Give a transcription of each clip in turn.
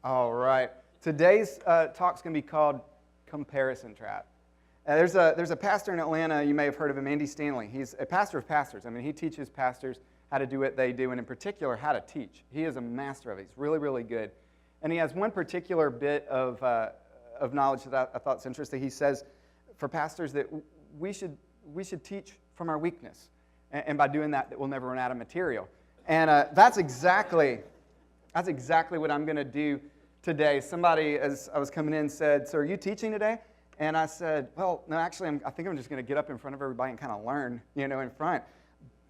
All right. Today's talk's going to be called Comparison Trap. There's a pastor in Atlanta, you may have heard of him, Andy Stanley. He's a pastor of pastors. I mean, he teaches pastors how to do what they do, and in particular, how to teach. He is a master of it. He's really, really good. And he has one particular bit of knowledge that I thought was interesting. He says for pastors that we should teach from our weakness. And by doing that we'll never run out of material. And that's exactly what I'm going to do today. Somebody, as I was coming in, said, "So are you teaching today?" And I said, "Well, no, actually, I think I'm just going to get up in front of everybody and kind of learn, in front."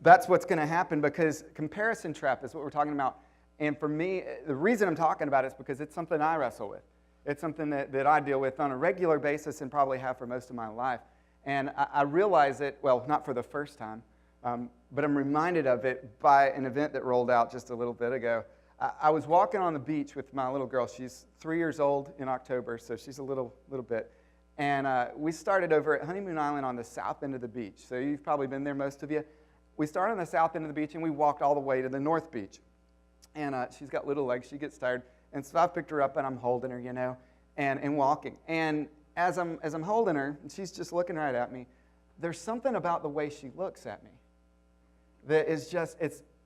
That's what's going to happen, because comparison trap is what we're talking about. And for me, the reason I'm talking about it is because it's something I wrestle with. It's something that I deal with on a regular basis and probably have for most of my life. And I realize it, well, not for the first time, but I'm reminded of it by an event that rolled out just a little bit ago. I was walking on the beach with my little girl. She's 3 years old in October, so she's a little bit. And we started over at Honeymoon Island on the south end of the beach. So you've probably been there, most of you. We started on the south end of the beach, and we walked all the way to the north beach. And she's got little legs. She gets tired. And so I picked her up, and I'm holding her, and walking. And as I'm holding her, and she's just looking right at me, there's something about the way she looks at me that is just,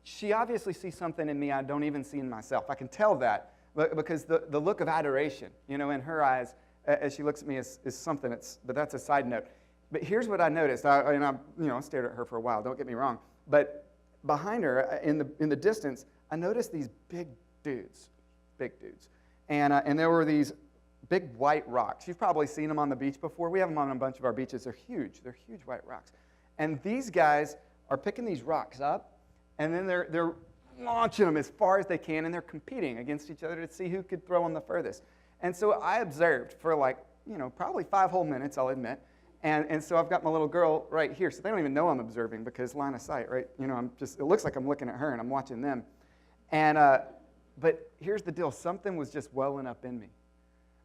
she obviously sees something in me I don't even see in myself. I can tell that because the look of adoration, in her eyes as she looks at me is something. But that's a side note. But here's what I noticed. I stared at her for a while. Don't get me wrong. But behind her, in the distance, I noticed these big dudes, and there were these big white rocks. You've probably seen them on the beach before. We have them on a bunch of our beaches. They're huge. They're huge white rocks. And these guys are picking these rocks up, and then they're launching them as far as they can, and they're competing against each other to see who could throw them the furthest. And so I observed for probably 5 whole minutes, I'll admit. And so I've got my little girl right here. So they don't even know I'm observing because line of sight, right? It looks like I'm looking at her and I'm watching them. And but here's the deal. Something was just welling up in me.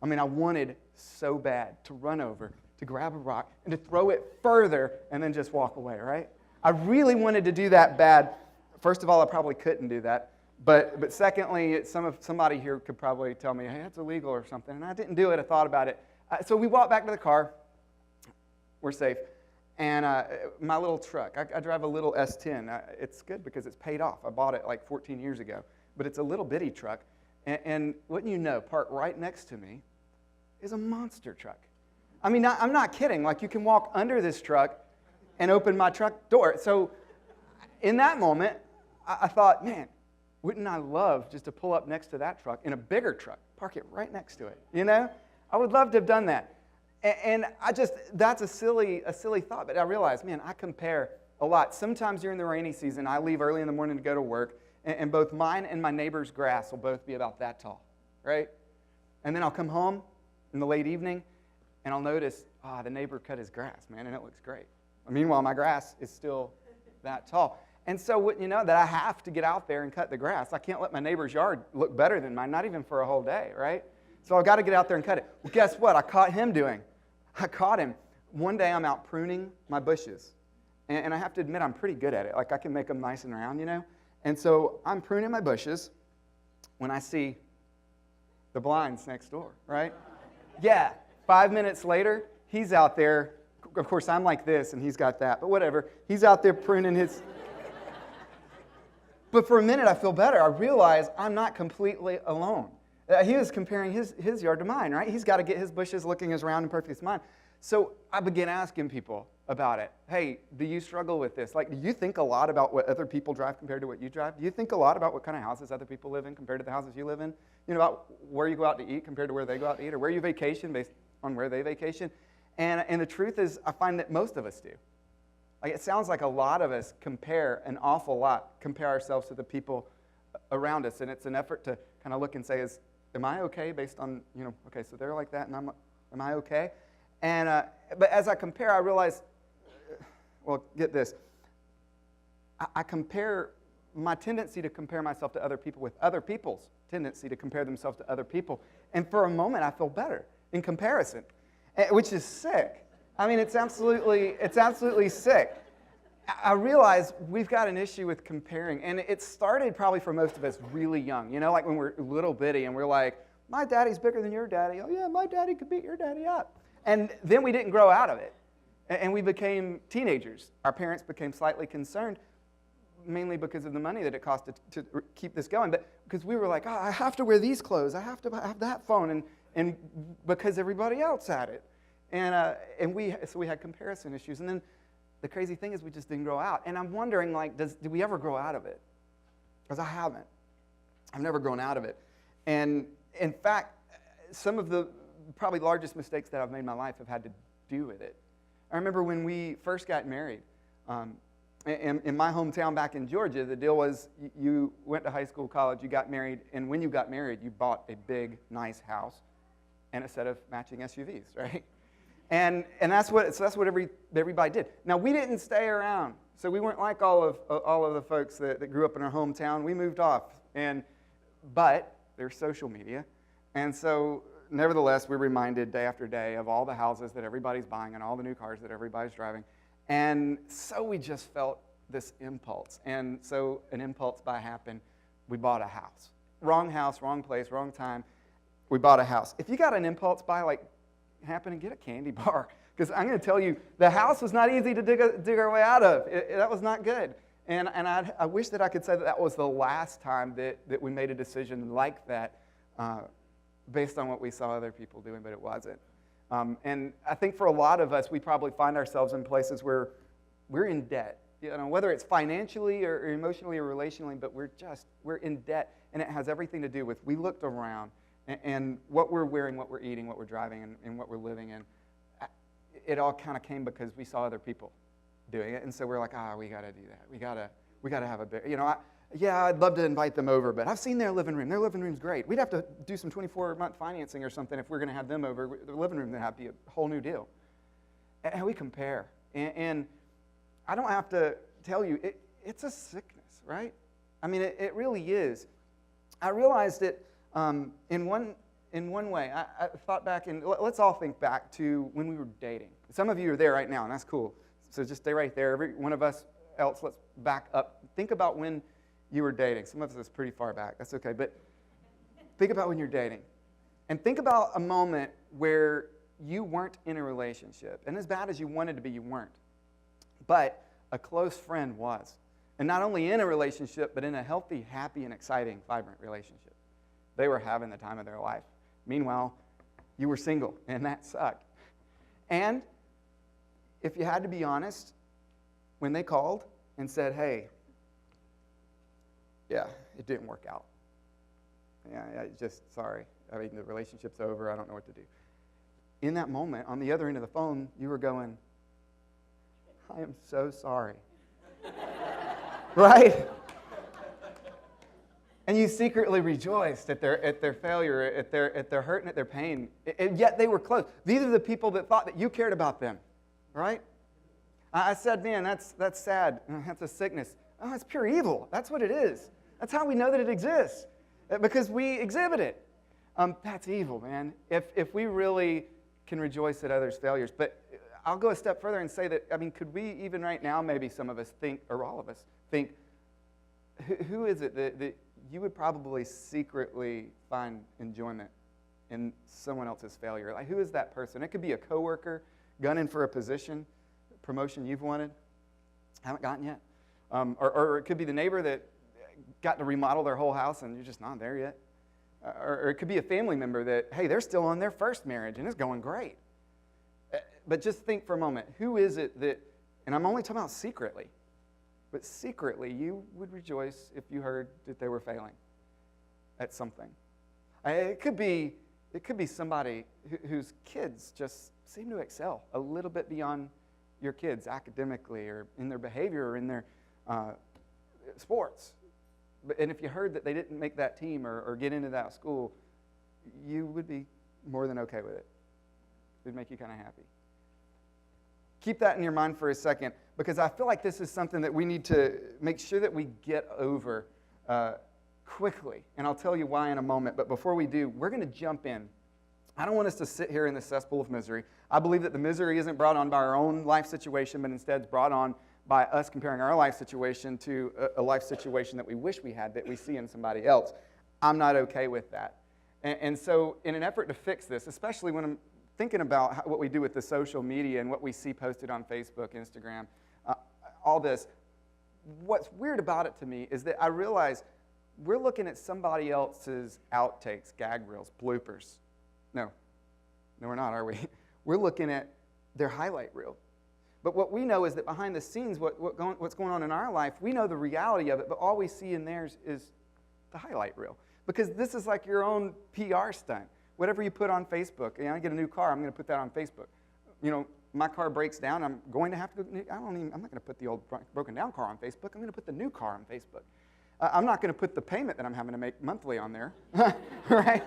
I mean, I wanted so bad to run over, to grab a rock, and to throw it further and then just walk away, right? I really wanted to do that bad. First of all, I probably couldn't do that. But secondly, somebody here could probably tell me, "Hey, that's illegal," or something. And I didn't do it. I thought about it. So we walked back to the car. We're safe. And my little truck, I drive a little S10. It's good because it's paid off. I bought it like 14 years ago. But it's a little bitty truck. And wouldn't you know, parked right next to me is a monster truck. I mean, I'm not kidding. Like, you can walk under this truck and open my truck door. So in that moment, I thought, man, wouldn't I love just to pull up next to that truck in a bigger truck, park it right next to it, I would love to have done that. And that's a silly thought, but I realized, man, I compare a lot. Sometimes during the rainy season, I leave early in the morning to go to work, and both mine and my neighbor's grass will both be about that tall, right? And then I'll come home in the late evening, and I'll notice, the neighbor cut his grass, man, and it looks great. Meanwhile, my grass is still that tall. And so wouldn't you know that I have to get out there and cut the grass. I can't let my neighbor's yard look better than mine, not even for a whole day, right? So I've got to get out there and cut it. Well, guess what? I caught him. One day I'm out pruning my bushes. And I have to admit, I'm pretty good at it. Like, I can make them nice and round, And so I'm pruning my bushes when I see the blinds next door, right? Yeah. 5 minutes later, he's out there. Of course, I'm like this, and he's got that. But whatever. He's out there pruning his... But for a minute, I feel better. I realize I'm not completely alone. He was comparing his yard to mine, right? He's got to get his bushes looking as round and perfect as mine. So I began asking people about it. Hey, do you struggle with this? Like, do you think a lot about what other people drive compared to what you drive? Do you think a lot about what kind of houses other people live in compared to the houses you live in? About where you go out to eat compared to where they go out to eat, or where you vacation based on where they vacation? And the truth is, I find that most of us do. Like, it sounds like a lot of us compare ourselves to the people around us, and it's an effort to kind of look and say, am I okay based on, okay, so they're like that, and am I okay? And but as I compare, I realize, well, get this, I compare my tendency to compare myself to other people with other people's tendency to compare themselves to other people, and for a moment, I feel better in comparison, which is sick. I mean, it's absolutely sick. I realize we've got an issue with comparing, and it started probably for most of us really young, like when we're little bitty and we're like, my daddy's bigger than your daddy. Oh, yeah, my daddy could beat your daddy up. And then we didn't grow out of it. And we became teenagers. Our parents became slightly concerned, mainly because of the money that it cost to keep this going. But because we were like, oh, I have to wear these clothes. I have to have that phone. And because everybody else had it. So we had comparison issues. And then the crazy thing is we just didn't grow out. And I'm wondering, like, did we ever grow out of it? Because I haven't. I've never grown out of it. And in fact, some of the probably largest mistakes that I've made in my life have had to do with it. I remember when we first got married. In my hometown back in Georgia, the deal was you went to high school, college, you got married, and when you got married, you bought a big, nice house and a set of matching SUVs, right? And that's what everybody did. Now, we didn't stay around, so we weren't like all of the folks that grew up in our hometown. We moved off, but there's social media, and so nevertheless, we're reminded day after day of all the houses that everybody's buying and all the new cars that everybody's driving. And so we just felt this impulse. And so an impulse buy happened. We bought a house. Wrong house, wrong place, wrong time. We bought a house. If you got an impulse buy like happened, get a candy bar. Because I'm going to tell you, the house was not easy to dig our way out of. That was not good. And I wish that I could say that was the last time that we made a decision like that based on what we saw other people doing, but it wasn't. And I think for a lot of us, we probably find ourselves in places where we're in debt. You know, whether it's financially or emotionally or relationally, but we're in debt, and it has everything to do with we looked around and what we're wearing, what we're eating, what we're driving, and what we're living in. It all kind of came because we saw other people doing it, and so we're like, we got to do that. We got to have a big, I'd love to invite them over, but I've seen their living room. Their living room's great. We'd have to do some 24-month financing or something if we're going to have them over. The living room would have to be a whole new deal. And we compare. And I don't have to tell you, it's a sickness, right? I mean, it really is. I realized it in one way. I thought back, and let's all think back to when we were dating. Some of you are there right now, and that's cool. So just stay right there. Every one of us else, let's back up. Think about when you were dating. Some of us is pretty far back. That's okay. But think about when you're dating. And think about a moment where you weren't in a relationship. And as bad as you wanted to be, you weren't. But a close friend was. And not only in a relationship, but in a healthy, happy, and exciting, vibrant relationship. They were having the time of their life. Meanwhile, you were single, and that sucked. And if you had to be honest, when they called and said, hey, yeah, it didn't work out. Yeah, just sorry. I mean, the relationship's over. I don't know what to do. In that moment, on the other end of the phone, you were going, I am so sorry. Right? And you secretly rejoiced at their failure, at their hurt and at their pain. And yet they were close. These are the people that thought that you cared about them. Right? I said, man, that's sad. That's a sickness. Oh, it's pure evil. That's what it is. That's how we know that it exists, because we exhibit it. That's evil, man. If we really can rejoice at others' failures. But I'll go a step further and say that, I mean, could we even right now, maybe some of us think, or all of us think, who is it that you would probably secretly find enjoyment in someone else's failure? Like, who is that person? It could be a coworker gunning for a position, promotion you've wanted, haven't gotten yet. Or it could be the neighbor that got to remodel their whole house and you're just not there yet. Or it could be a family member that, hey, they're still on their first marriage and it's going great. But just think for a moment, who is it that, and I'm only talking about secretly, but secretly you would rejoice if you heard that they were failing at something. It could be somebody whose kids just seem to excel a little bit beyond your kids academically or in their behavior or in their sports. And if you heard that they didn't make that team or get into that school, you would be more than okay with it. It would make you kind of happy. Keep that in your mind for a second, because I feel like this is something that we need to make sure that we get over quickly. And I'll tell you why in a moment. But before we do, we're going to jump in. I don't want us to sit here in the cesspool of misery. I believe that the misery isn't brought on by our own life situation, but instead it's brought on by us comparing our life situation to a life situation that we wish we had, that we see in somebody else. I'm not okay with that. And so in an effort to fix this, especially when I'm thinking about what we do with the social media and what we see posted on Facebook, Instagram, all this, what's weird about it to me is that I realize we're looking at somebody else's outtakes, gag reels, bloopers. No, we're not, are we? We're looking at their highlight reel. But what we know is that behind the scenes, what's going on in our life, we know the reality of it, but all we see in theirs is the highlight reel. Because this is like your own PR stunt. Whatever you put on Facebook, I get a new car, I'm going to put that on Facebook. My car breaks down, I'm going to have to go, I'm not going to put the old broken down car on Facebook, I'm going to put the new car on Facebook. I'm not going to put the payment that I'm having to make monthly on there, right?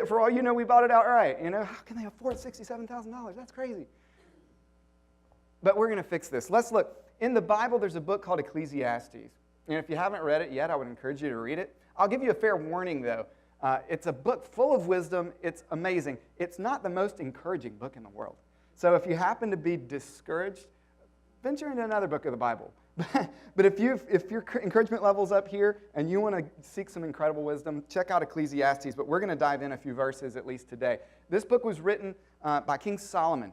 For all you know, we bought it outright. How can they afford $67,000? That's crazy. But we're going to fix this. Let's look. In the Bible, there's a book called Ecclesiastes. And if you haven't read it yet, I would encourage you to read it. I'll give you a fair warning, though. It's a book full of wisdom. It's amazing. It's not the most encouraging book in the world. So if you happen to be discouraged, venture into another book of the Bible. But if your encouragement level's up here and you want to seek some incredible wisdom, check out Ecclesiastes. But we're going to dive in a few verses at least today. This book was written by King Solomon.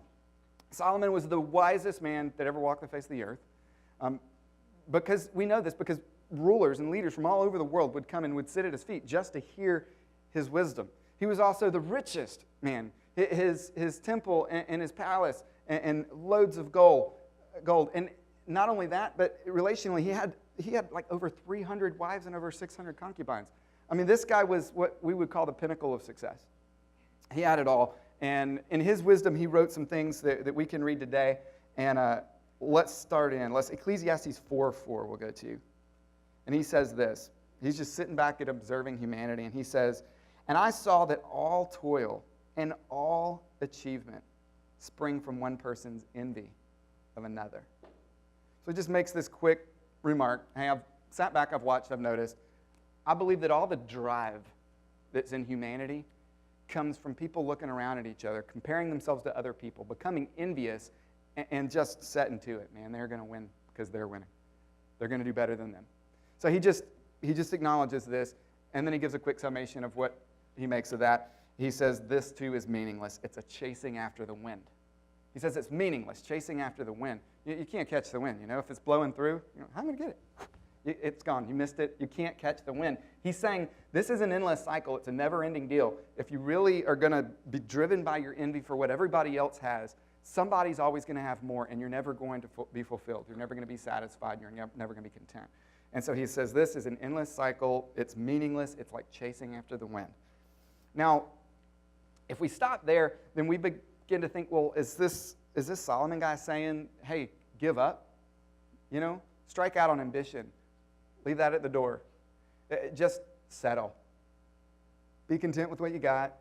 Solomon was the wisest man that ever walked the face of the earth. Because we know this, because rulers and leaders from all over the world would come and would sit at his feet just to hear his wisdom. He was also the richest man. His temple and his palace and loads of gold. And not only that, but relationally, he had like over 300 wives and over 600 concubines. I mean, this guy was what we would call the pinnacle of success. He had it all. And in his wisdom, he wrote some things that we can read today. And let's start in. Ecclesiastes 4:4 we'll go to. And he says this. He's just sitting back and observing humanity. And he says, "And I saw that all toil and all achievement spring from one person's envy of another." So he just makes this quick remark. Hey, I've sat back, I've watched, I've noticed. I believe that all the drive that's in humanity comes from people looking around at each other, comparing themselves to other people, becoming envious, and just setting to it. Man, they're going to win because they're winning. They're going to do better than them. So he just acknowledges this, and then he gives a quick summation of what he makes of that. He says, this too is meaningless. It's a chasing after the wind. He says it's meaningless, chasing after the wind. You can't catch the wind. If it's blowing through, how am I going to get it? It's gone. You missed it. You can't catch the wind. He's saying this is an endless cycle. It's a never-ending deal. If you really are going to be driven by your envy for what everybody else has, somebody's always going to have more, and you're never going to be fulfilled. You're never going to be satisfied. You're never going to be content. And so he says this is an endless cycle. It's meaningless. It's like chasing after the wind. Now, if we stop there, then we begin to think, well, is this Solomon guy saying, hey, give up? Strike out on ambition. Leave that at the door. Just settle. Be content with what you got.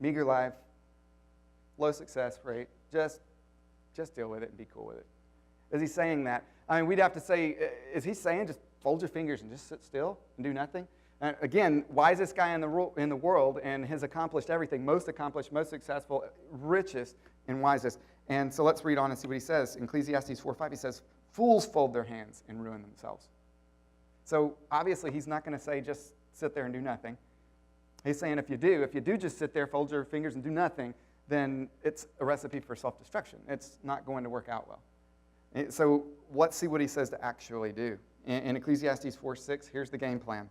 Meager life. Low success rate. Just deal with it and be cool with it. Is he saying that? I mean, we'd have to say, is he saying just fold your fingers and just sit still and do nothing? Again, wisest guy in the world and has accomplished everything. Most accomplished, most successful, richest, and wisest. And so let's read on and see what he says. In Ecclesiastes 4:5, he says, fools fold their hands and ruin themselves. So obviously he's not going to say just sit there and do nothing. He's saying if you do just sit there, fold your fingers and do nothing, then it's a recipe for self-destruction. It's not going to work out well. So let's see what he says to actually do. In Ecclesiastes 4:6, here's the game plan.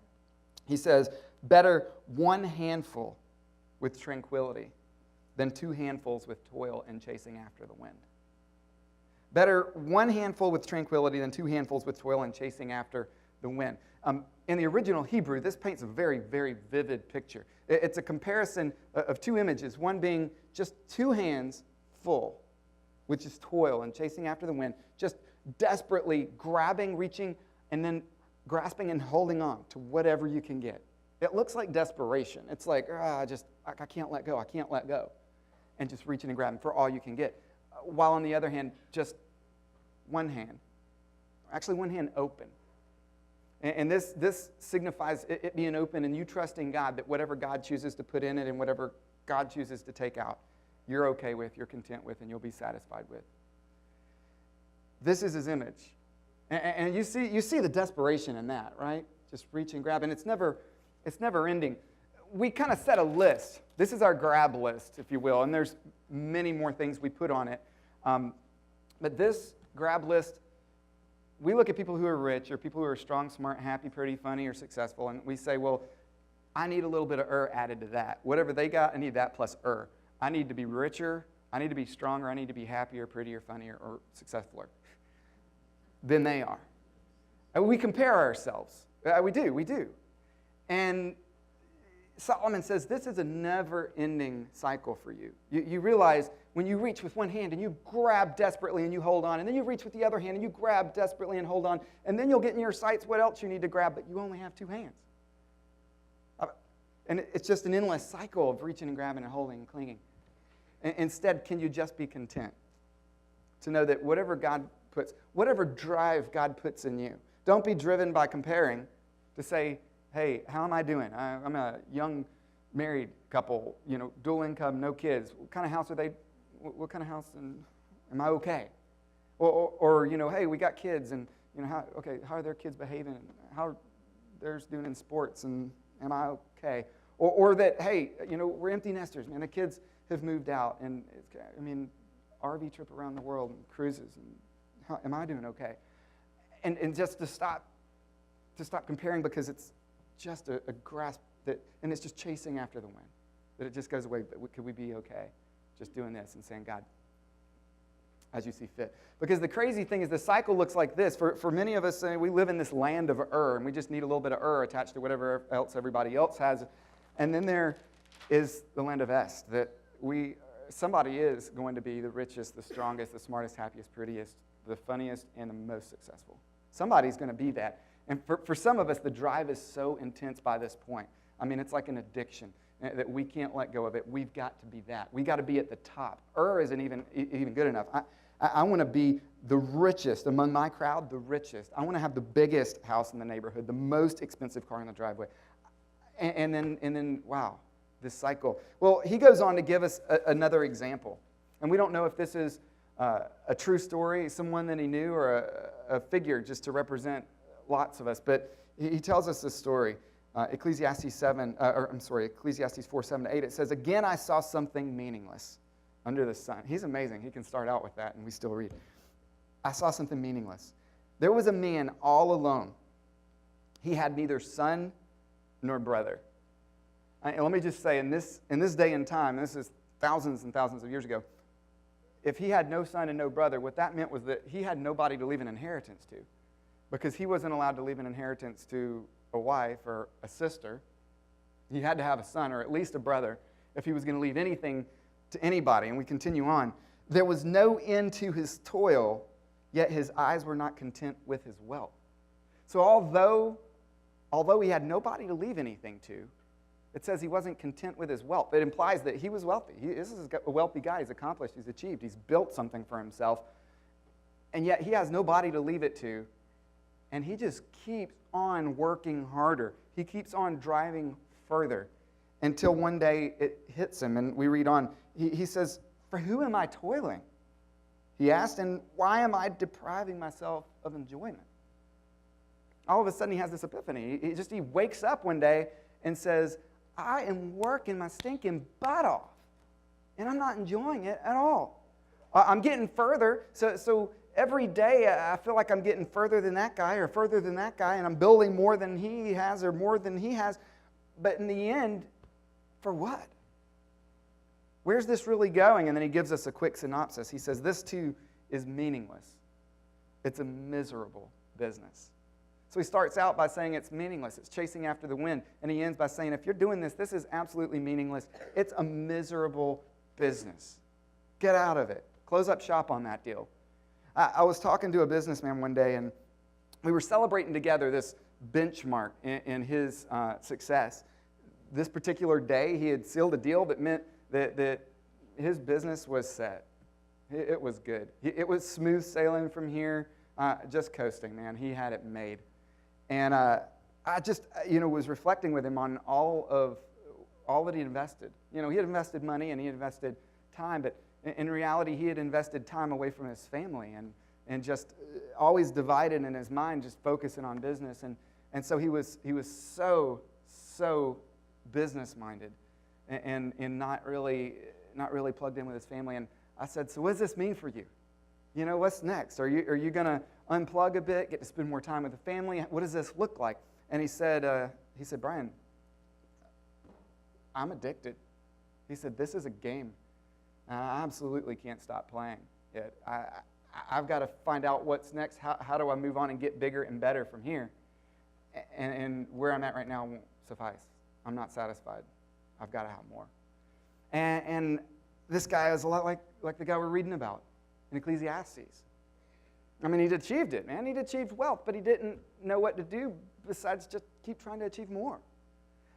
He says, better one handful with tranquility than two handfuls with toil and chasing after the wind. Better one handful with tranquility than two handfuls with toil and chasing after the wind. In the original Hebrew, this paints a very, very vivid picture. It's a comparison of two images, one being just two hands full, which is toil and chasing after the wind, just desperately grabbing, reaching, and then grasping and holding on to whatever you can get. It looks like desperation. It's like, I can't let go, I can't let go. And just reaching and grabbing for all you can get. While on the other hand, just one hand open. And this signifies it being open and you trusting God that whatever God chooses to put in it and whatever God chooses to take out, you're okay with, you're content with, and you'll be satisfied with. This is his image. And you see the desperation in that, right? Just reach and grab, and it's never ending. we kind of set a list. This is our grab list, if you will, and there's many more things we put on it. But this grab list, we look at people who are rich or people who are strong, smart, happy, pretty, funny, or successful, and we say, well, I need a little bit of added to that. Whatever they got, I need that plus I need to be richer, I need to be stronger, I need to be happier, prettier, funnier, or successfuler than they are. And we compare ourselves. We do. And Solomon says this is a never-ending cycle for you. You realize when you reach with one hand and you grab desperately and you hold on, and then you reach with the other hand and you grab desperately and hold on, and then you'll get in your sights what else you need to grab, but you only have two hands. And it's just an endless cycle of reaching and grabbing and holding and clinging. Instead, can you just be content to know that whatever drive God puts in you, don't be driven by comparing to say, hey, how am I doing? I'm a young married couple, dual income, no kids. What kind of house are they? What kind of house? And am I okay? Or hey, we got kids, and how are their kids behaving? How theirs doing in sports? And am I okay? Or that, hey, we're empty nesters, man. The kids have moved out, and RV trip around the world and cruises. And how am I doing okay? And just to stop comparing, because it's just a grasp and it's just chasing after the wind, that it just goes away. But could we be okay just doing this and saying, God, as you see fit? Because the crazy thing is the cycle looks like this. For many of us, we live in this land of and we just need a little bit of attached to whatever else everybody else has. And then there is the land of Est, that somebody is going to be the richest, the strongest, the smartest, happiest, prettiest, the funniest, and the most successful. Somebody's going to be that. And for some of us, the drive is so intense by this point. It's like an addiction that we can't let go of it. We've got to be that. We've got to be at the top. Isn't even good enough. I want to be the richest among my crowd, the richest. I want to have the biggest house in the neighborhood, the most expensive car in the driveway. And then, wow, this cycle. Well, he goes on to give us another example. And we don't know if this is a true story, someone that he knew, or a figure just to represent lots of us. But he tells us this story. Ecclesiastes 4:7-8. It says, "Again I saw something meaningless under the sun." He's amazing. He can start out with that, and we still read. "I saw something meaningless. There was a man all alone. He had neither son nor brother." And let me just say, in this day and time, and this is thousands and thousands of years ago, if he had no son and no brother, what that meant was that he had nobody to leave an inheritance to, because he wasn't allowed to leave an inheritance to a wife or a sister. He had to have a son or at least a brother if he was going to leave anything to anybody. And we continue on. "There was no end to his toil, yet his eyes were not content with his wealth." So although he had nobody to leave anything to, it says he wasn't content with his wealth. It implies that he was wealthy. This is a wealthy guy. He's accomplished. He's achieved. He's built something for himself. And yet he has nobody to leave it to. And he just keeps on working harder. He keeps on driving further until one day it hits him. And we read on. He says, "For who am I toiling?" he asked, "and why am I depriving myself of enjoyment?" All of a sudden he has this epiphany. He wakes up one day and says, "I am working my stinking butt off, and I'm not enjoying it at all. I'm getting further, so every day I feel like I'm getting further than that guy or further than that guy, and I'm building more than he has or more than he has. But in the end, for what? Where's this really going?" And then he gives us a quick synopsis. He says, "This too is meaningless. It's a miserable business." So he starts out by saying it's meaningless. It's chasing after the wind. And he ends by saying, if you're doing this, this is absolutely meaningless. It's a miserable business. Get out of it. Close up shop on that deal. I was talking to a businessman one day, and we were celebrating together this benchmark in his success. This particular day, he had sealed a deal that meant that his business was set. It was good. It was smooth sailing from here, just coasting, man. He had it made. And I just, was reflecting with him on all that he invested. He had invested money and he had invested time, but in reality, he had invested time away from his family and just always divided in his mind, just focusing on business. And so he was so business-minded and not really plugged in with his family. And I said, so what does this mean for you? You know, what's next? Are you going to unplug a bit, get to spend more time with the family? What does this look like? And he said, Brian, I'm addicted. He said, this is a game. I absolutely can't stop playing it. I've got to find out what's next. How do I move on and get bigger and better from here? And where I'm at right now won't suffice. I'm not satisfied. I've got to have more. And this guy is a lot like the guy we're reading about in Ecclesiastes. I mean, he'd achieved it, man. He'd achieved wealth, but he didn't know what to do besides just keep trying to achieve more.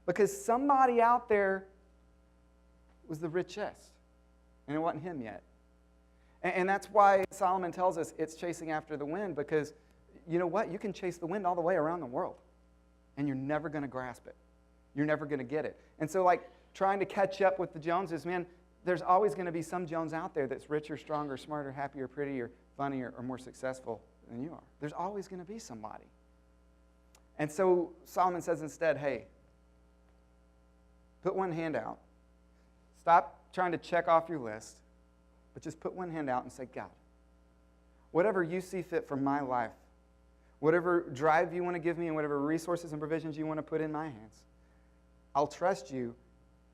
Because somebody out there was the richest, and it wasn't him yet. And that's why Solomon tells us it's chasing after the wind, because you know what? You can chase the wind all the way around the world, and you're never going to grasp it. You're never going to get it. And so, like, trying to catch up with the Joneses, man, there's always going to be some Jones out there that's richer, stronger, smarter, happier, prettier, funnier, or more successful than you are. There's always going to be somebody. And so Solomon says instead, hey, put one hand out. Stop trying to check off your list, but just put one hand out and say, God, whatever you see fit for my life, whatever drive you want to give me and whatever resources and provisions you want to put in my hands, I'll trust you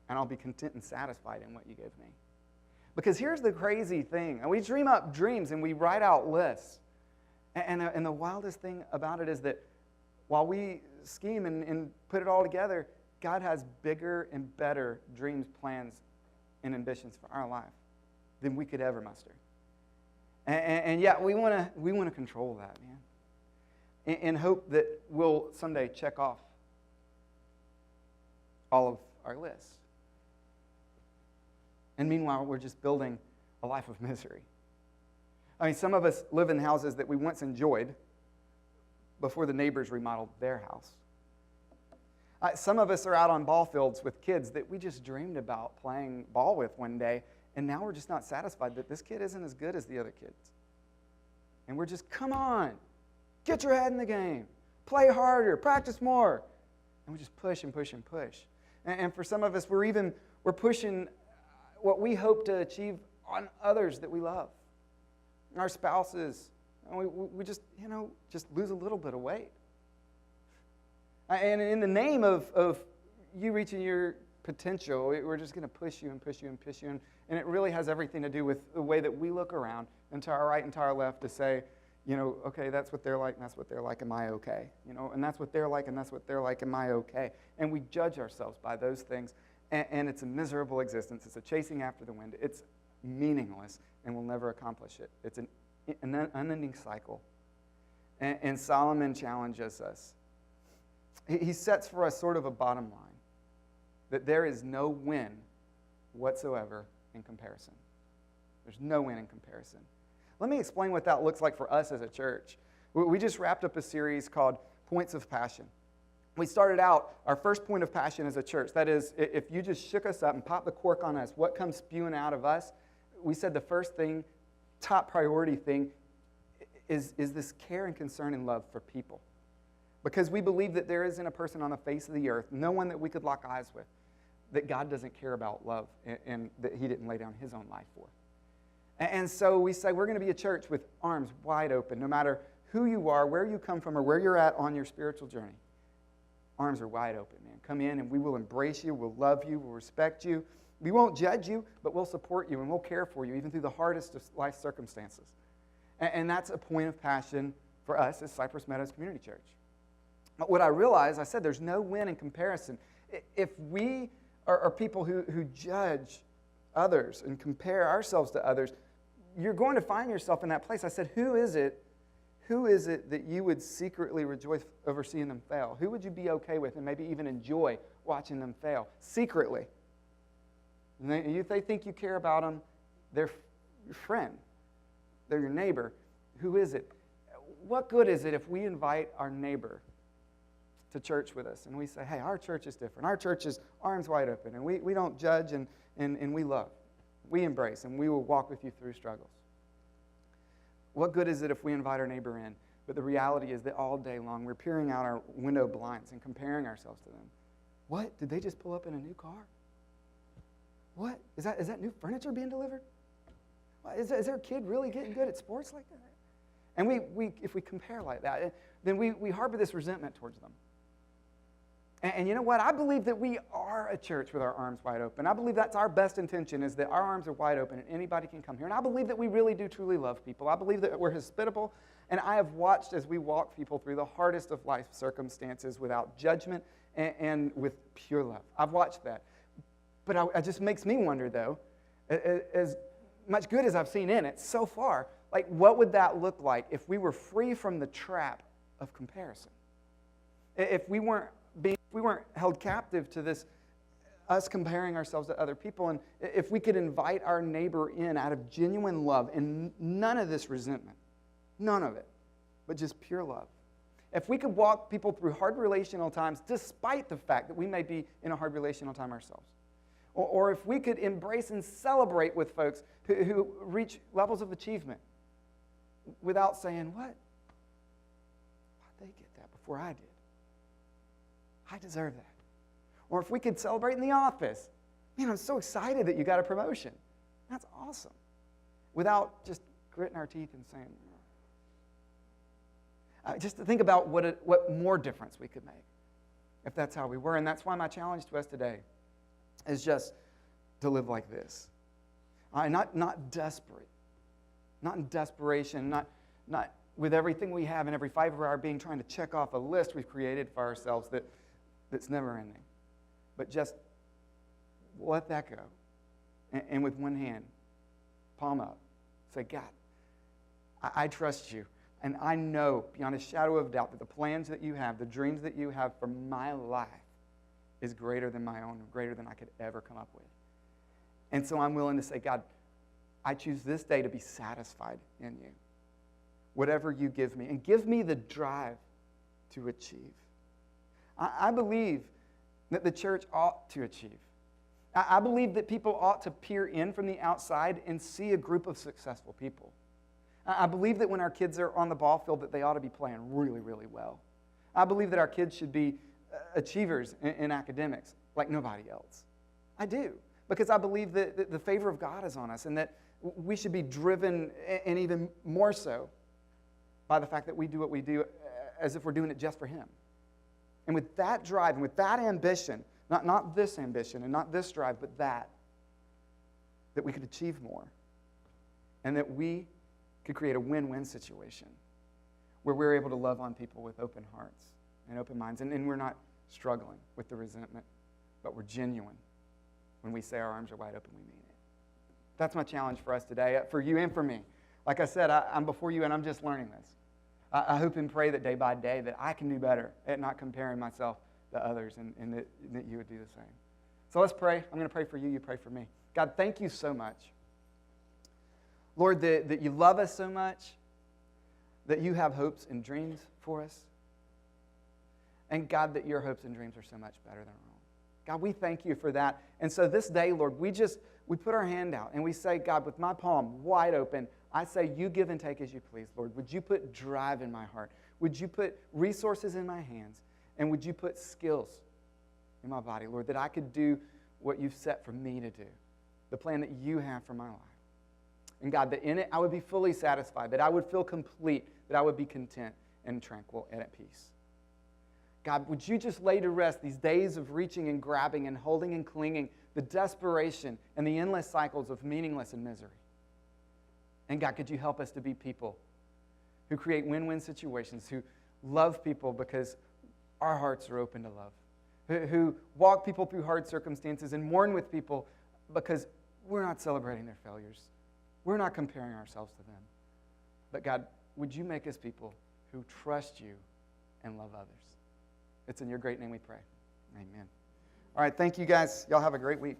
and I'll be content and satisfied in what you give me. Because here's the crazy thing. We dream up dreams and we write out lists. And the wildest thing about it is that while we scheme and put it all together, God has bigger and better dreams, plans, and ambitions for our life than we could ever muster. And yet we want to control that, man, in hope that we'll someday check off all of our lists. And meanwhile, we're just building a life of misery. I mean, some of us live in houses that we once enjoyed before the neighbors remodeled their house. Some of us are out on ball fields with kids that we just dreamed about playing ball with one day, and now we're just not satisfied that this kid isn't as good as the other kids. And we're just, come on, get your head in the game, play harder, practice more. And we just push and push and push. And for some of us, we're pushing what we hope to achieve on others that we love, our spouses. And we just, just lose a little bit of weight. And in the name of you reaching your potential, we're just going to push you and push you and push you. And it really has everything to do with the way that we look around and to our right and to our left to say, okay, that's what they're like, and that's what they're like, am I okay? And that's what they're like, and that's what they're like, am I okay? And we judge ourselves by those things. And it's a miserable existence. It's a chasing after the wind. It's meaningless, and we'll never accomplish it. It's an unending cycle. And Solomon challenges us. He sets for us sort of a bottom line, that there is no win whatsoever in comparison. There's no win in comparison. Let me explain what that looks like for us as a church. We just wrapped up a series called Points of Passion. We started out, our first point of passion as a church, that is, if you just shook us up and popped the cork on us, what comes spewing out of us? We said the first thing, top priority thing, is this care and concern and love for people. Because we believe that there isn't a person on the face of the earth, no one that we could lock eyes with, that God doesn't care about love and that he didn't lay down his own life for. And so we say we're going to be a church with arms wide open, no matter who you are, where you come from, or where you're at on your spiritual journey. Arms are wide open, man. Come in and we will embrace you, we'll love you, we'll respect you. We won't judge you, but we'll support you and we'll care for you, even through the hardest of life circumstances. And that's a point of passion for us as Cypress Meadows Community Church. But what I realized, I said there's no win in comparison. If we are people who judge others and compare ourselves to others, you're going to find yourself in that place. I said, who is it that you would secretly rejoice over seeing them fail? Who would you be okay with and maybe even enjoy watching them fail secretly? And if they think you care about them, they're your friend. They're your neighbor. Who is it? What good is it if we invite our neighbor to church with us and we say, hey, our church is different. Our church is arms wide open, and we don't judge and we love. We embrace, and we will walk with you through struggles. What good is it if we invite our neighbor in, but the reality is that all day long we're peering out our window blinds and comparing ourselves to them? What? Did they just pull up in a new car? What? Is that new furniture being delivered? Is there a kid really getting good at sports like that? And if we compare like that, then we harbor this resentment towards them. And you know what? I believe that we are a church with our arms wide open. I believe that's our best intention, is that our arms are wide open and anybody can come here. And I believe that we really do truly love people. I believe that we're hospitable. And I have watched as we walk people through the hardest of life circumstances without judgment and with pure love. I've watched that. But it just makes me wonder, though, as much good as I've seen in it so far, like what would that look like if we were free from the trap of comparison? If we weren't held captive to this, us comparing ourselves to other people, and if we could invite our neighbor in out of genuine love and none of this resentment, none of it, but just pure love. If we could walk people through hard relational times despite the fact that we may be in a hard relational time ourselves. Or if we could embrace and celebrate with folks who reach levels of achievement without saying, what? Why'd they get that before I did? I deserve that. Or if we could celebrate in the office. Man, I'm so excited that you got a promotion. That's awesome. Without just gritting our teeth and saying, just to think about what more difference we could make if that's how we were. And that's why my challenge to us today is just to live like this. Not desperate. Not in desperation. Not with everything we have and every fiber of our being trying to check off a list we've created for ourselves that's never ending. But just let that go. And with one hand, palm up, say, God, I trust you. And I know beyond a shadow of doubt that the plans that you have, the dreams that you have for my life is greater than my own, greater than I could ever come up with. And so I'm willing to say, God, I choose this day to be satisfied in you. Whatever you give me. And give me the drive to achieve. I believe that the church ought to achieve. I believe that people ought to peer in from the outside and see a group of successful people. I believe that when our kids are on the ball field that they ought to be playing really, really well. I believe that our kids should be achievers in academics like nobody else. I do. Because I believe that the favor of God is on us and that we should be driven, and even more so, by the fact that we do what we do as if we're doing it just for Him. And with that drive and with that ambition, not this ambition and not this drive, but that we could achieve more. And that we could create a win-win situation where we're able to love on people with open hearts and open minds. And we're not struggling with the resentment, but we're genuine. When we say our arms are wide open, we mean it. That's my challenge for us today, for you and for me. Like I said, I'm before you and I'm just learning this. I hope and pray that day by day that I can do better at not comparing myself to others and that you would do the same. So let's pray. I'm going to pray for you. You pray for me. God, thank you so much. Lord, that you love us so much, that you have hopes and dreams for us. And God, that your hopes and dreams are so much better than our own. God, we thank you for that. And so this day, Lord, we put our hand out and we say, God, with my palm wide open, I say, you give and take as you please, Lord. Would you put drive in my heart? Would you put resources in my hands? And would you put skills in my body, Lord, that I could do what you've set for me to do, the plan that you have for my life. And God, that in it I would be fully satisfied, that I would feel complete, that I would be content and tranquil and at peace. God, would you just lay to rest these days of reaching and grabbing and holding and clinging, the desperation and the endless cycles of meaningless and misery. And God, could you help us to be people who create win-win situations, who love people because our hearts are open to love, who walk people through hard circumstances and mourn with people because we're not celebrating their failures. We're not comparing ourselves to them. But God, would you make us people who trust you and love others? It's in your great name we pray. Amen. All right, thank you guys. Y'all have a great week.